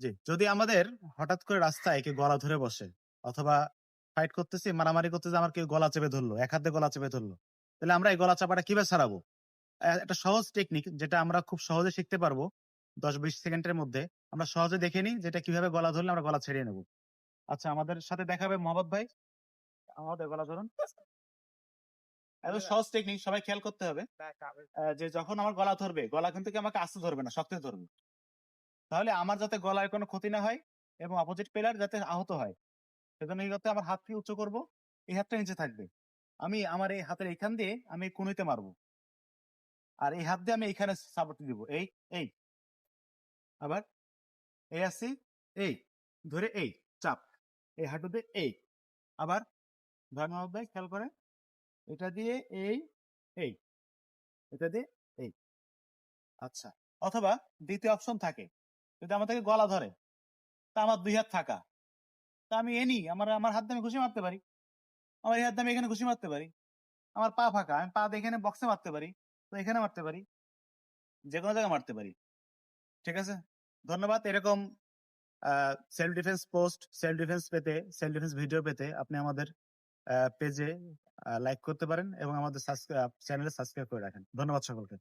জি, যদি আমাদের হঠাৎ করে রাস্তায় কেউ গলা ধরে বসে অথবা ফাইট করতেছি, মারামারি করতেছি, আমার কেউ গলা চেপে ধরলো, এক হাতে গলা চেপে ধরলো। তাহলে আমরা এই গলা চাপাটা কিভাবে ছাড়াবো? একটা সহজ টেকনিক যেটা আমরা খুব সহজে শিখতে পারবো ১০-২০ সেকেন্ডের মধ্যে। আমরা সহজে দেখে নিই যে এটা কিভাবে গলা ধরলে আমরা গলা ছেড়িয়ে নেব। আচ্ছা আমাদের সাথে দেখাবে মোহাম্মদ ভাই। আমাদের গলা ধরুন। এত সহজ টেকনিক সবাই খেয়াল করতে হবে। যে যখন আমার গলা ধরবে, গলা কিন্তু কি আমাকে আস্তে ধরবে না, শক্ত ধরবে। তাহলে আমার যাতে গলায় কোনো ক্ষতি না হয় এবং অপোজিট প্লেয়ার যাতে আহত হয়। সেজন্য এই করতে আমার হাতকে উঁচু করব। এই হাতটা নিচে থাকবে। আমি আমার এই হাতের এখান দিয়ে আমি কনুইতে মারবো। আর এই হাত দিয়ে আমি এইখানে সাপোর্ট দিব। এই। আবার এই আসছি, এই। ধরে এই, চাপ। এই হাঁটুতে এই। আবার ধরেন মাহমুদ ভাই খেয়াল করেন। এটা দিয়ে এই। এটা দিয়ে এই। আচ্ছা। অথবা ২য় অপশন থাকে। যদি আমাদেরকে গলা ধরে, তা আমার ২ হাত ফাঁকা। তা আমি আমার হাত দিয়ে আমি ঘুষি মারতে পারি। আমার এই হাত দিয়ে আমি এখানে ঘুষি মারতে পারি। আমার পা ফাঁকা। আমি পা দিয়ে এখানে বক্সে মারতে পারি। তো এখানে মারতে পারি। যেকোনো জায়গায় মারতে পারি। ঠিক আছে? ধন্যবাদ। এরকম a self defence post, self defence পেতে, সেলফ ডিফেন্স ভিডিও পেতে আপনি আমাদের পেজে লাইক করতে পারেন এবং আমাদের চ্যানেলে সাবস্ক্রাইব করে রাখেন। ধন্যবাদ সকলকে।